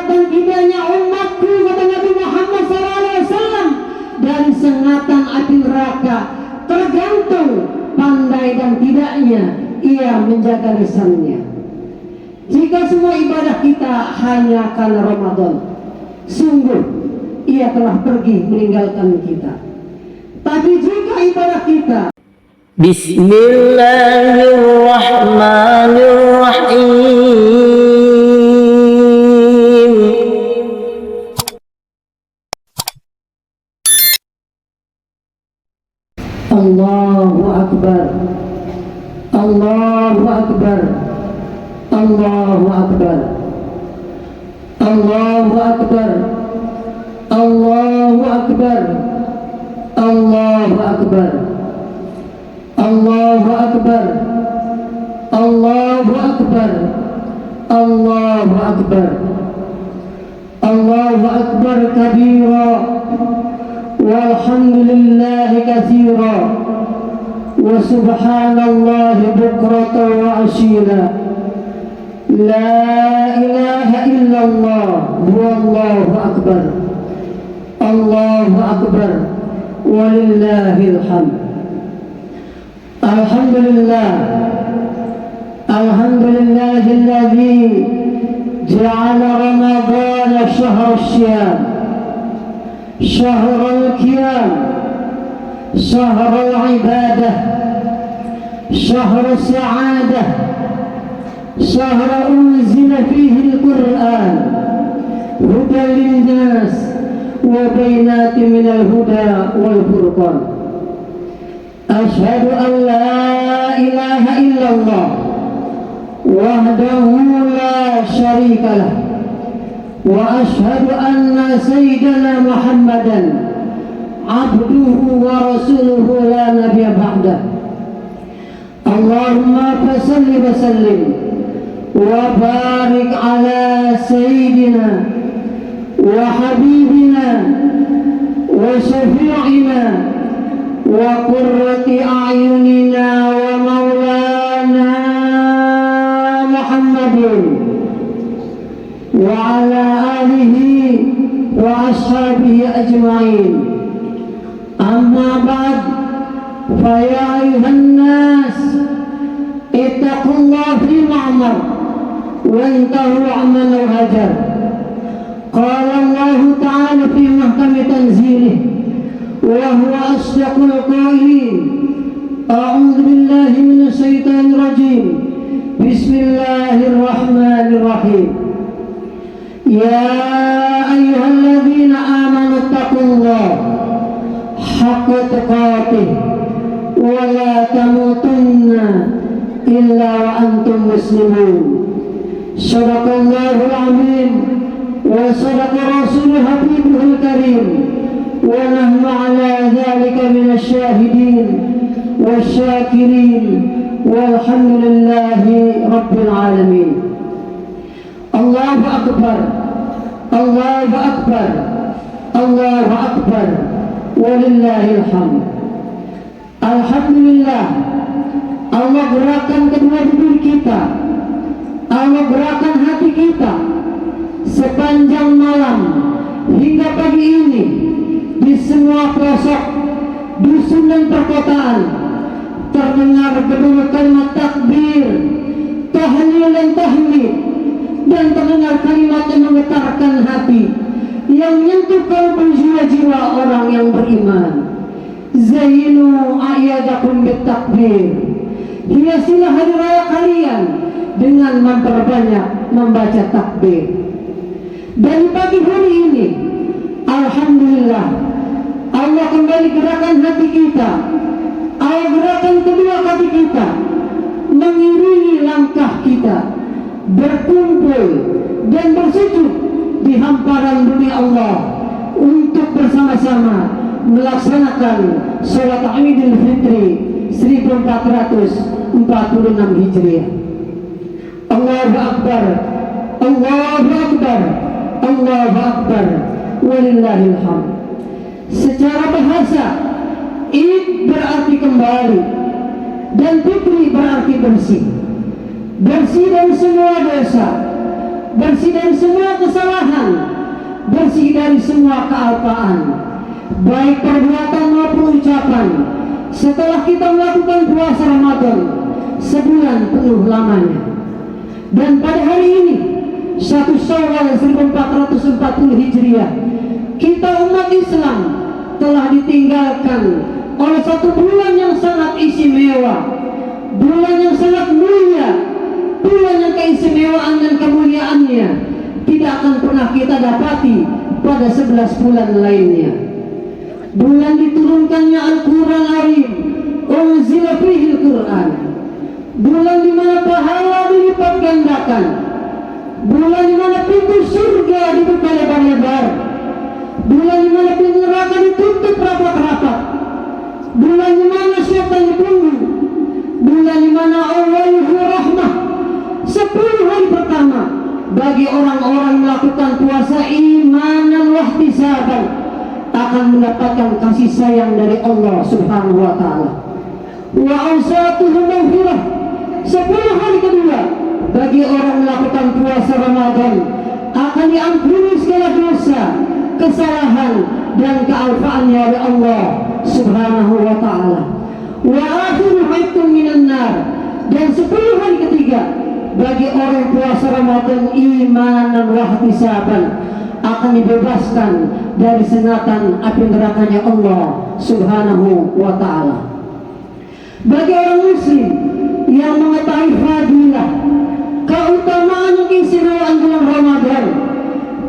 menjauhkan kitanya umatku, kata Nabi Muhammad SAW, dari sengatan api neraka, tergantung pandai dan tidaknya ia menjaga lisannya. Jika semua ibadah kita hanya karena Ramadan, sungguh ia telah pergi meninggalkan kita. Tapi jika ibadah kita Bismillahirrahmanirrahim. Allahu Akbar, Allahu Akbar, Allahu Akbar, Allahu Akbar, Allahu Akbar, Allahu Akbar, Allahu Akbar, Allahu Akbar, Allahu Akbar, Allahu Akbar kabira, walhamdulillahi katsira, wa subhanallahi bukratan wa asila. La ilaha illallah, wallahu akbar, Allahu akbar, walillahil hamd. Alhamdulillah, alhamdulillahilladzi ja'ala ramadana syahra syiyam, syahrul qiyam, syahrul ibadah, syahrul sa'adah, شهر أنزل فيه القرآن هدى للناس وبينات من الهدى والفرقان. أشهد أن لا إله إلا الله وحده لا شريك له، وأشهد أن سيدنا محمدا عبده ورسوله لا نبي بعده. اللهم فصل وسلم وبارك على سيدنا وحبيبنا وشفيعنا وقرة أعيننا ومولانا محمد وعلى آله وأصحابه أجمعين. أما بعد، فيا أيها الناس اتقوا الله فيما أمر وانتهوا عمن هجر. قال الله تعالى في محكم تنزيله وهو أصدق القائلين: أعوذ بالله من الشيطان الرجيم، بسم الله الرحمن الرحيم. يا أيها الذين آمنوا اتقوا الله حق تقاته ولا تموتن إلا وأنتم مسلمون. صدق الله العظيم وصدق رسوله حبيبه الكريم، ونحن على ذلك من الشاهدين والشاكرين، والحمد لله رب العالمين. الله أكبر، الله أكبر، الله أكبر، ولله الحمد. Alhamdulillah, Allah gerakan kedua bibir kita, Allah gerakan hati kita sepanjang malam hingga pagi ini di semua pelosok dusun dan perkotaan terdengar gedung kalimat takbir, tahlil dan tahmid, dan terdengar kalimat yang menggetarkan hati, yang menyentuh kalbu jiwa-jiwa orang yang beriman. Zainu a'yadakum bitakbir, hiasilah hari raya kalian dengan memperbanyak membaca takbir. Dan pagi hari ini, alhamdulillah, Allah kembali gerakan hati kita, Allah gerakan kedua kaki kita, mengiringi langkah kita, berkumpul dan bersujud di hamparan bumi Allah untuk bersama-sama melaksanakan sholat Idul Fitri 1446 Hijriah. Allahu Akbar, Allahu Akbar, Allahu Akbar, walillahil hamd. Secara bahasa, Id berarti kembali dan Fitri berarti bersih. Bersih dari semua dosa, bersih dari semua kesalahan, bersih dari semua kealpaan, baik perbuatan maupun ucapan. Setelah kita melakukan puasa Ramadan sebulan penuh lamanya, dan pada hari ini 1 Syawal 1440 Hijriah, kita umat Islam telah ditinggalkan oleh satu bulan yang sangat istimewa, bulan yang sangat mulia, bulan yang keistimewaan dan kemuliaannya tidak akan pernah kita dapati pada 11 bulan lainnya. Bulan diturunkannya Al-Quran Karim, unzila fihi Al-Quran. Bulan di mana pahala dilipat gandakan. Bulan di mana pintu surga dibuka lebar-lebar. Bulan di mana pintu neraka ditutup rapat-rapat. Bulan di mana syaitan dibunuh. Bulan di mana awwaluhu rahmah. 10 hari pertama bagi orang-orang melakukan puasa imanan wahtisaban akan mendapatkan kasih sayang dari Allah Subhanahu wa taala. Wa awsatuhu maghfirah. 10 hari kedua bagi orang melakukan puasa Ramadan akan diampuni segala dosa, kesalahan dan kealpaannya oleh Allah Subhanahu wa taala. Wa akhiru haitun minan nar. Dan 10 hari ketiga bagi orang puasa Ramadan imanan wahtisaban akan dibebaskan dari sengatan api nerakanya Allah Subhanahu wa taala. Bagi orang muslim yang mengetahui fadilah, keutamaan keistimewaan bulan Ramadan,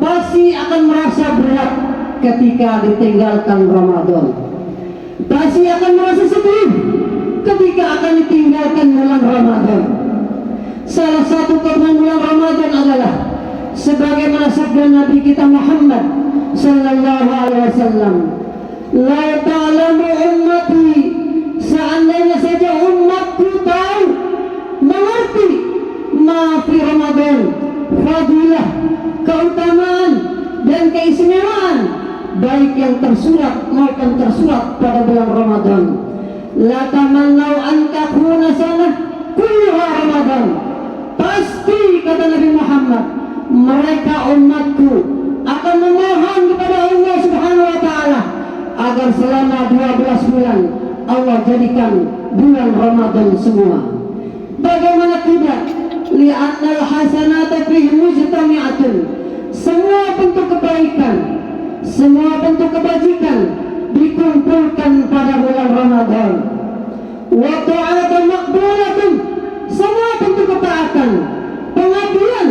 pasti akan merasa berat ketika ditinggalkan Ramadan. Pasti akan merasa sedih ketika akan ditinggalkan bulan Ramadan. Salah satu keutamaan bulan Ramadan adalah sebagaimana sabda Nabi kita Muhammad sallallahu alaihi wasallam, la ta'lamu ummati, seandainya saja umatku tahu mengerti ma fi Ramadan, fadilah, keutamaan dan keistimewaan baik yang tersurat maupun tersurat pada bulan Ramadan, la tamannau an takuna sanah kulluha Ramadan. Pasti kata Nabi Muhammad, mereka umatku akan memohon kepada Allah Subhanahu wa taala agar selama 12 bulan Allah jadikan bulan Ramadan semua. Bagaimana tidak? Li'annal hasanata fihi mujtami'atun. Semua bentuk kebaikan, semua bentuk kebajikan dikumpulkan pada bulan Ramadan. Wa ta'atun maqbulatun. Semua bentuk ketaatan, pengabdian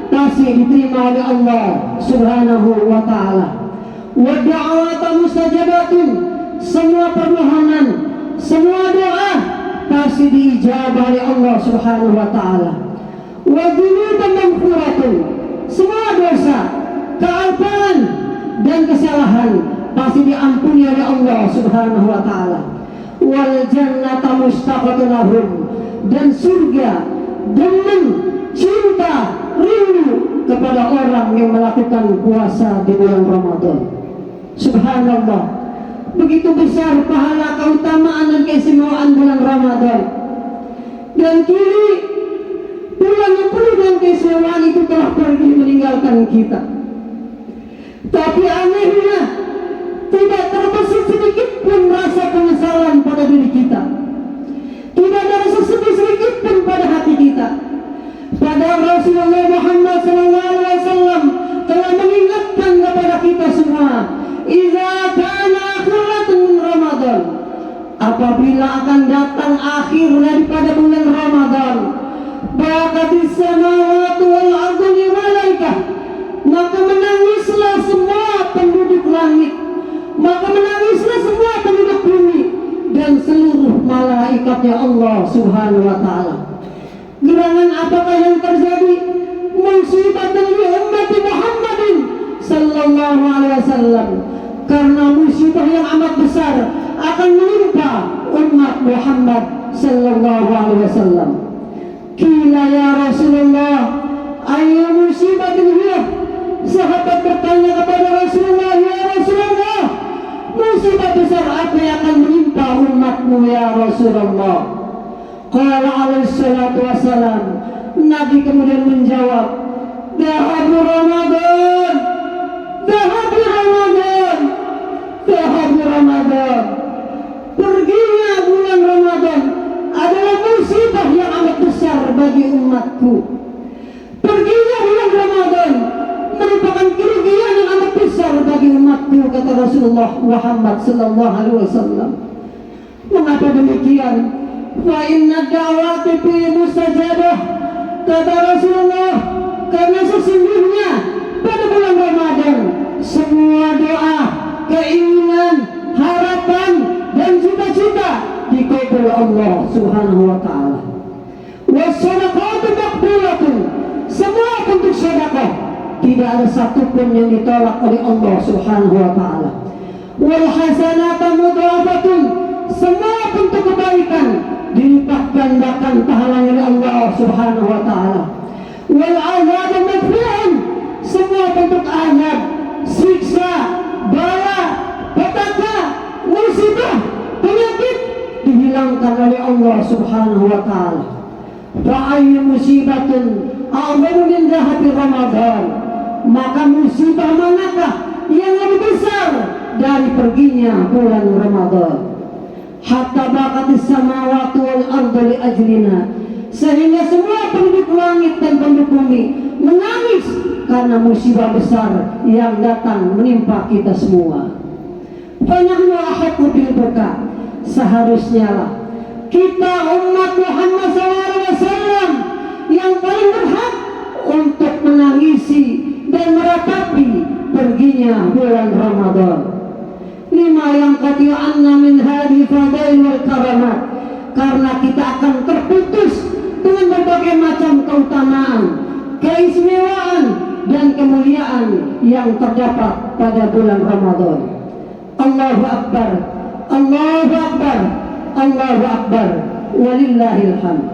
pasti diterima oleh Allah Subhanahu wa taala. Wa da'awatu mustajabatun. Semua permohonan, semua doa pasti diijabah oleh Allah Subhanahu wa taala. Wa dzunubun maghfuratun. Semua dosa, kealpaan dan kesalahan pasti diampuni oleh Allah Subhanahu wa taala. Wal jannatu mustaqatun lahum. Dan surga demen, cinta, rindu kepada orang yang melakukan puasa di bulan Ramadan. Subhanallah, begitu besar pahala, keutamaan dan keistimewaan bulan Ramadan. Dan kini bulan yang penuh dengan keistimewaan itu telah pergi meninggalkan kita. Tapi anehnya tidak terbesit sedikit pun rasa penyesalan pada diri kita. Tidak ada rasa sedih sedikit pun pada hati kita. Padahal Rasulullah Muhammad SAW telah mengingatkan kepada kita semua, "Idza kana akhiratun min Ramadan." Apabila akan datang akhir daripada bulan Ramadan, baqatis samawati wal ardu li malaikah. Maka menangislah semua penduduk langit, maka menangislah semua penduduk bumi dan seluruh malaikatnya Allah Subhanahu wa taala. Gerangan apakah yang terjadi? Musibatan li ummati Muhammadin sallallahu alaihi wasallam. Karena musibah yang amat besar akan menimpa umat Muhammad sallallahu alaihi wasallam. Qila ya Rasulullah, ayyu musibatin hiya? Sahabat bertanya kepada Rasulullah, ya Rasulullah, musibah besar apa yang akan menimpa umatmu ya Rasulullah? Qala alaihi salatu wassalam, Nabi kemudian menjawab, Zahabu Ramadan, zahabu Ramadan, zahabu Ramadan. Perginya bulan Ramadan adalah musibah yang amat besar bagi umatku. Perginya bulan Ramadan merupakan kerugian yang amat besar bagi umatku, kata Rasulullah Muhammad sallallahu alaihi wasallam. Mengapa demikian? Wa inna da'wati fi mustajabah, kata Rasulullah, karena sesungguhnya pada bulan Ramadan semua doa, keinginan, harapan dan cita-cita dikabul Allah Subhanahu wa taala. Was-shadaqatu maqbulatun, semua bentuk sedekah tidak ada satupun yang ditolak oleh Allah Subhanahu wa taala. Wal hasanatu mudhafatun, semua bentuk kebaikan dilipat gandakan pahalanya oleh Allah Subhanahu wa taala. Wal azab madfu'un, semua bentuk azab, siksa, bala, petaka, musibah, penyakit dihilangkan oleh Allah Subhanahu wa taala. Fa'ayyu musibatun a'zamu min dhahabi Ramadan, maka musibah manakah yang lebih besar dari perginya bulan Ramadan? Hatta baqatis samawati wal ardu li ajlina, sehingga semua penduduk langit dan penduduk bumi menangis karena musibah besar yang datang menimpa kita semua. Fanahnu ahaqqu bil buka, seharusnya lah kita umat Muhammad SAW yang paling berhak untuk menangisi dan meratapi perginya bulan Ramadan. Lima yang qati'anna min hadhi fadail wal karamat, karena kita akan terputus dengan berbagai macam keutamaan, keistimewaan dan kemuliaan yang terdapat pada bulan Ramadan. Allahu Akbar, Allahu Akbar, Allahu Akbar, walillahil hamd.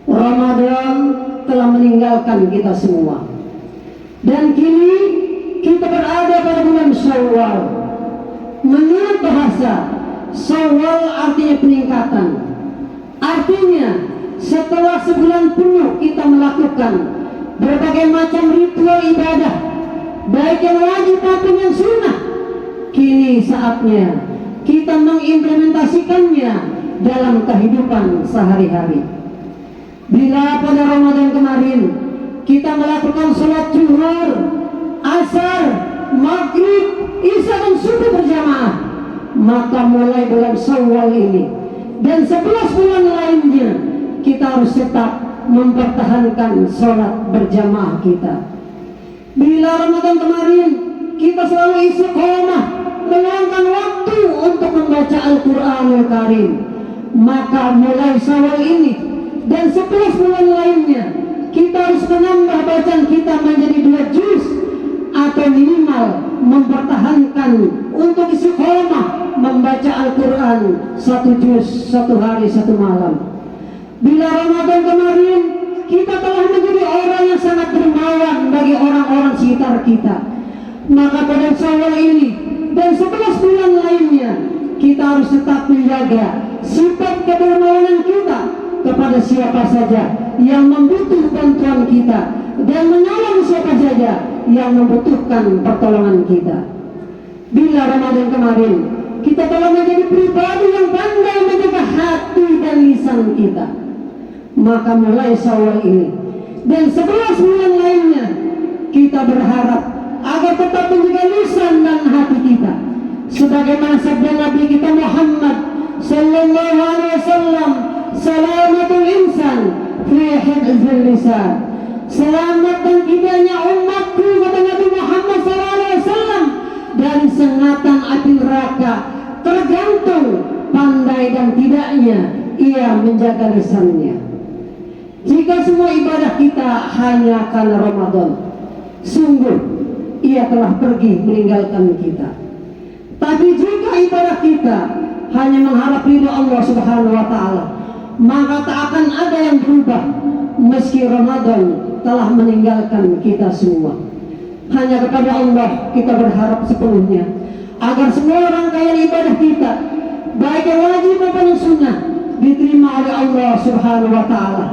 Ramadan telah meninggalkan kita semua, dan kini kita berada pada bulan Syawal. Menurut bahasa, Syawal artinya peningkatan. Artinya setelah sebulan penuh kita melakukan berbagai macam ritual ibadah, baik yang wajib maupun yang sunnah, kini saatnya kita mengimplementasikannya dalam kehidupan sehari-hari. Bila pada Ramadan kemarin kita melakukan sholat zuhur, asar, maghrib, isya dan subuh berjamaah, maka mulai bulan Syawal ini dan 11 bulan lainnya kita harus tetap mempertahankan sholat berjamaah kita. Bila Ramadan kemarin kita selalu istiqomah meluangkan waktu untuk membaca Al-Quranul Karim, maka mulai Syawal ini dan 11 bulan lainnya kita harus menambah bacaan kita menjadi 2 juz, atau minimal mempertahankan untuk istiqomah membaca Al-Quran 1 juz 1 hari 1 malam. Bila Ramadan kemarin kita telah menjadi orang yang sangat dermawan bagi orang-orang sekitar kita, maka pada Syawal ini dan 11 bulan lainnya kita harus tetap menjaga sifat kedermawanan kita kepada siapa saja yang membutuhkan bantuan kita dan menolong siapa saja yang membutuhkan pertolongan kita. Bila Ramadan kemarin kita telah menjadi pribadi yang pandai menjaga hati dan lisan kita, maka mulai Syawal ini dan 11 bulan lainnya kita berharap agar tetap menjaga lisan dan hati kita, sebagaimana sabda Nabi kita Muhammad sallallahu alaihi wasallam, salamatul insan fi hifdzil lisan, selamat dan tidaknya umatku, kata Nabi Muhammad sallallahu alaihi wasallam, dari sengatan api neraka tergantung pandai dan tidaknya ia menjaga lisannya. Jika semua ibadah kita hanya karena Ramadan, sungguh ia telah pergi meninggalkan kita. Tapi jika ibadah kita hanya mengharap ridha Allah Subhanahu wa taala, maka tak akan ada yang berubah meski Ramadan telah meninggalkan kita semua. Hanya kepada Allah kita berharap sepenuhnya agar semua rangkaian ibadah kita, baik yang wajib maupun yang sunnah, diterima oleh Allah Subhanahu wa taala,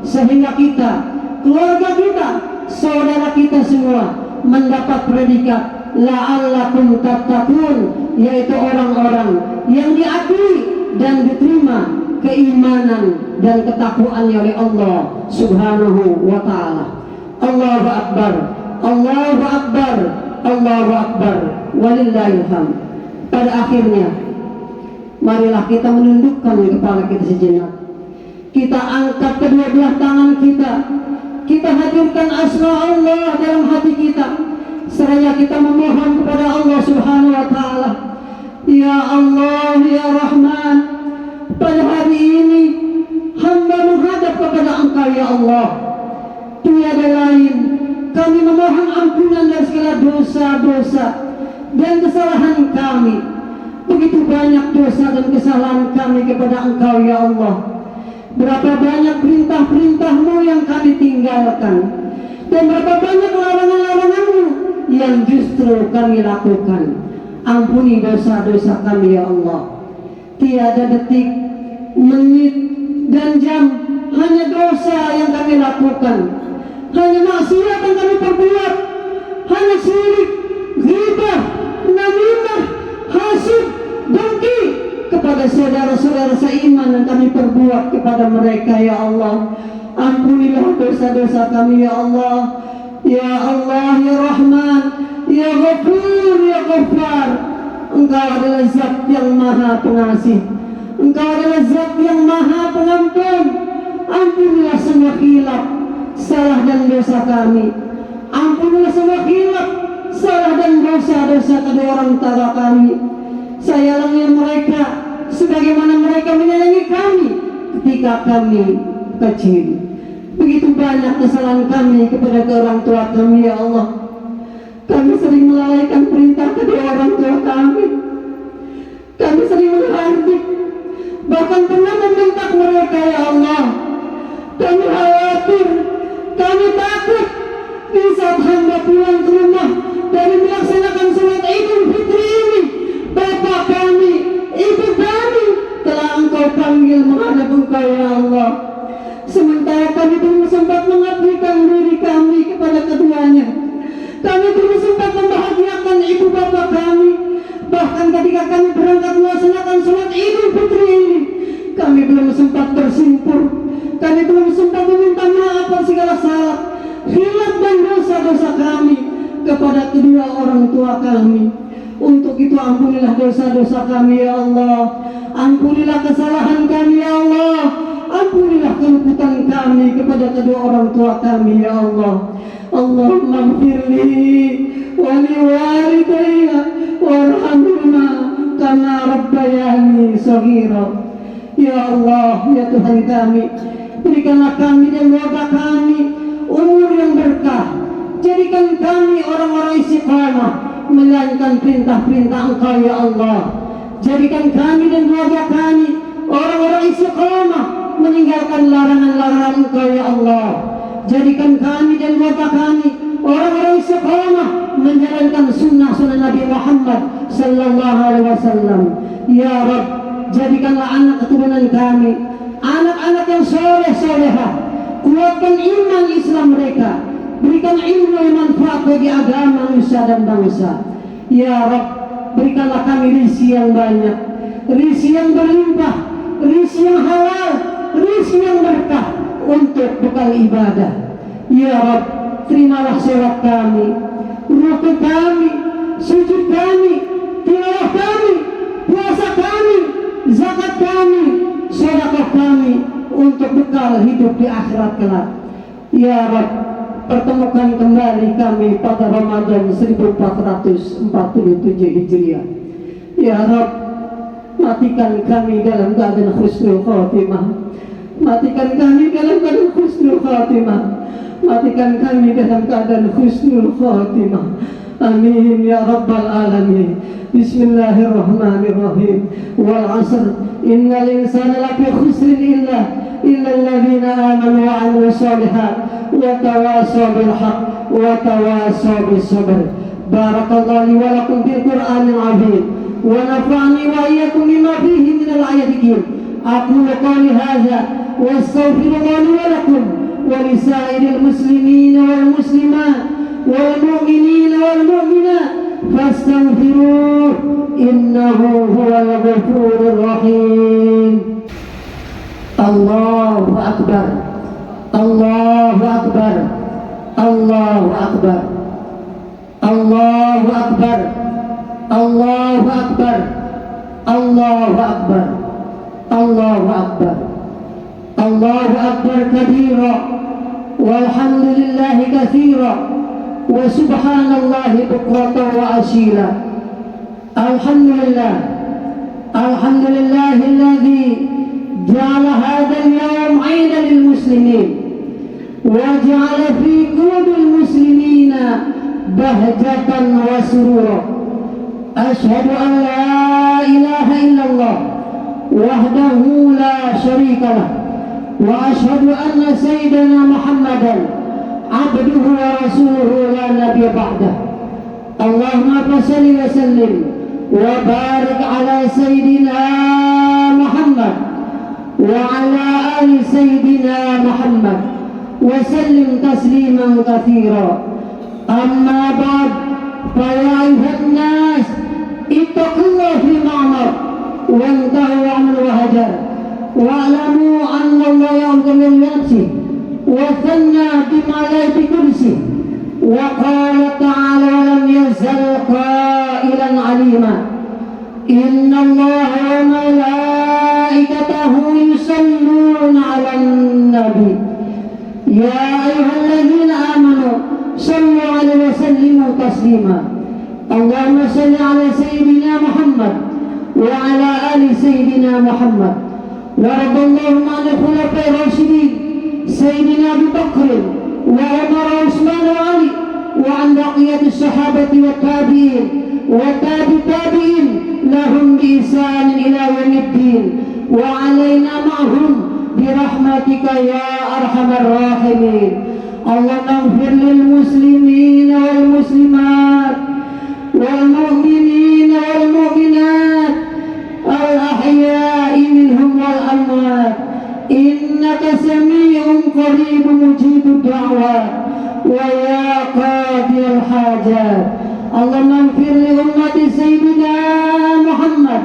sehingga kita, keluarga kita, saudara kita semua mendapat predikat la'allakum tattaqun, yaitu orang-orang yang diakui dan diterima keimanan dan ketakwaannya oleh Allah Subhanahu wa ta'ala. Allahu Akbar, Allahu Akbar, Allahu Akbar, walillahil hamd. Pada akhirnya, marilah kita menundukkan kepala kita sejenak. Kita angkat kedua belah tangan kita. Kita hadirkan asma Allah dalam hati kita. Seraya kita memohon kepada Allah Subhanahu wa ta'ala. Ya Allah, ya Rahman, pada hari ini hamba menghadap kepada Engkau ya Allah. Tiada lain, kami memohon ampunan dari segala dosa-dosa dan kesalahan kami. Begitu banyak dosa dan kesalahan kami kepada Engkau ya Allah. Berapa banyak perintah-perintah-Mu yang kami tinggalkan, dan berapa banyak larangan-larangan-Mu yang justru kami lakukan. Ampuni dosa-dosa kami ya Allah. Tiada detik, menit, dan jam hanya dosa yang kami lakukan, hanya maksiat yang kami perbuat, hanya syirik, ghibah, namimah, hasud, dengki kepada saudara-saudara seiman yang kami perbuat kepada mereka ya Allah. Ampunilah dosa-dosa kami ya Allah. Ya Allah, ya Rahman, ya Ghafur, ya Ghaffar. Engkau adalah Zat yang Maha Pengasih, Engkau adalah Zat yang Maha Pengampun. Ampunilah semua khilaf, salah dan dosa kami. Ampunilah semua khilaf, salah dan dosa-dosa kedua orang tua kami. Sayangi mereka sebagaimana mereka menyayangi kami ketika kami kecil. Begitu banyak kesalahan kami kepada orang tua kami ya Allah. Kami sering melalaikan perintah kedua orang tua kami. Kami sering menghardik, bahkan pernah membentak mereka ya Allah. Kami khawatir, kami takut di saat hamba pulang ke rumah dari melaksanakan salat Idul Fitri ini, bapak kami, ibu kami telah Engkau panggil menghadap Engkau ya Allah. Sementara kami belum sempat mengabdikan diri kami kepada keduanya. Kami belum sempat membahagiakan ibu bapak kami. Bahkan ketika kami berangkat melaksanakan salat Idul Fitri ini, kami belum sempat bersimpur. Kami belum sempat meminta maaf atas segala salah, khilaf dan dosa-dosa kami kepada kedua orang tua kami. Untuk itu ampunilah dosa-dosa kami ya Allah. Ampunilah kesalahan kami ya Allah. Ampunilah keluputan kami kepada kedua orang tua kami ya Allah. Allahumma ighfirli wa liwalidayya warhamhuma kama rabbayani shaghira. Ya Allah, ya Tuhan kami, berikanlah kami dan keluarga kami umur yang berkah. Jadikan kami orang-orang istiqamah menjalankan perintah-perintah Engkau ya Allah. Jadikan kami dan keluarga kami orang-orang istiqamah meninggalkan larangan-larangan Engkau ya Allah. Jadikan kami dan keluarga kami orang-orang istiqamah menjalankan sunnah-sunnah Nabi Muhammad sallallahu alaihi wasallam. Ya Rabb, jadikanlah anak keturunan kami anak-anak yang soleh-solehah. Kuatkan iman Islam mereka. Berikan ilmu yang manfaat bagi agama, manusia dan bangsa. Ya Rabb, berikanlah kami rizki yang banyak, rizki yang berlimpah, rizki yang halal, rizki yang berkah untuk bekal ibadah. Ya Rabb, terimalah sholat kami, ruku kami, sujud kami, tilawah kami, puasa kami, zakat kami, sedekah kami untuk bekal hidup di akhirat kelak. Ya Rabb, pertemukan kembali kami pada Ramadan 1447 Hijriah. Ya Rabb, matikan kami dalam keadaan husnul khatimah. Matikan kami dalam keadaan husnul khatimah. Matikan kami dalam keadaan husnul khatimah. Amin ya rabbal alamin. Bismillahirrahmanirrahim. Wal 'asr innal insana lafi khusrin illa alladziina aamanu wa 'amilus shalihaat wa tawassaw bil haqq wa tawassaw bis sabr. Barakallahu li wa lakum fil Qur'anil 'azim wa nafa'ani wa iyyakum bima fihi minal ayatil. Aqulu qawli hadza wa astaghfirullaha li wa lakum ولسائر المسلمين والمسلمات والمؤمنين والمؤمنات فاستغفروه إنه هو الغفور الرحيم. الله أكبر الله أكبر الله أكبر الله أكبر الله أكبر الله أكبر الله أكبر الله أكبر كبيرا والحمد لله كثيرا وسبحان الله بكرة وأصيلا. الحمد لله الذي جعل هذا اليوم عيدا للمسلمين وجعل في قلوب المسلمين بهجة وسرورا. أشهد أن لا إله إلا الله وحده لا شريك له وأشهد أن سيدنا محمدا عبده ورسوله لا نبي بعده. اللهم صل وسلم وبارك على سيدنا محمد وعلى آل سيدنا محمد وسلم تسليما كثيرا. أما بعد فيا أيها الناس اتقوا الله في المعمر وانتهوا عن الوهجر واعلموا أن الله يأمر بنفسه وثنى بملائكة كرسي وقال تعالى ولم يزل قائلا عليما إن الله وملائكته يصلون على النبي يا أيها الذين آمنوا صلوا عليه وسلموا تسليما. اللهم صل على سيدنا محمد وعلى آل سيدنا محمد وارض اللهم عن الخلفاء الراشدين سيدنا أبي بكر وعمر وعثمان وعلي وعن بقية الصحابة والتابعين والتابعين لهم بإحسان إلى يوم الدين وعلينا معهم برحمتك يا أرحم الراحمين. اللهم اغفر للمسلمين والمسلمات والمؤمنين والمؤمنات الأحياء منهم والأموات إنك سميع قريب مجيب الدعوات ويا قاضي الحاجات. اللهم اغفر لأمة سيدنا محمد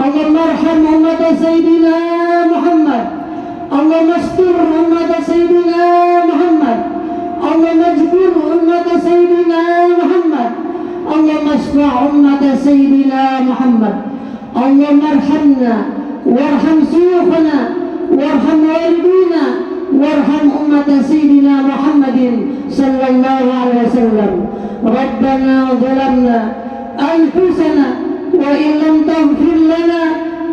اللهم ارحم أمة سيدنا محمد اللهم استر أمة سيدنا محمد اللهم اجبر أمة سيدنا محمد اللهم اشفع أمة سيدنا محمد. اللهم ارحمنا وارحم شيوخنا وارحم والدينا وارحم أمة سيدنا محمد صلى الله عليه وسلم. ربنا ظلمنا أنفسنا وإن لم تغفر لنا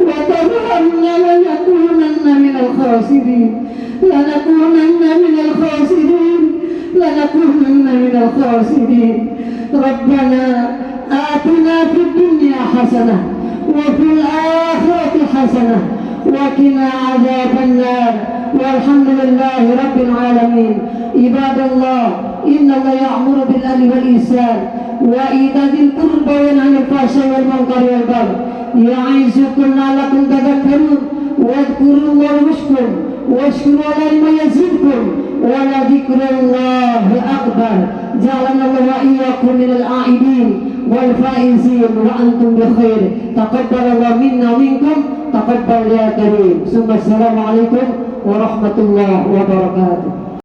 وترحمنا لنكونن من الخاسرين لنكونن من الخاسرين. ربنا آتنا في الدنيا حسنة وفي الآخرة حسنة وقنا عذاب النار والحمد لله رب العالمين. عباد الله إن الله يأمر بالعدل والإحسان وإيتاء ذي القربى وينهى عن الفحشاء والمنكر والبغي يعظكم لعلكم تذكرون واذكروا الله واشكروا على ما يزدكم ولذكر الله أكبر. جعلنا الله وإياكم من العائدين والفائزين وأنتم بخير. تقبل الله منا ومنكم تقبل يا كريم. ثم السلام عليكم ورحمة الله وبركاته.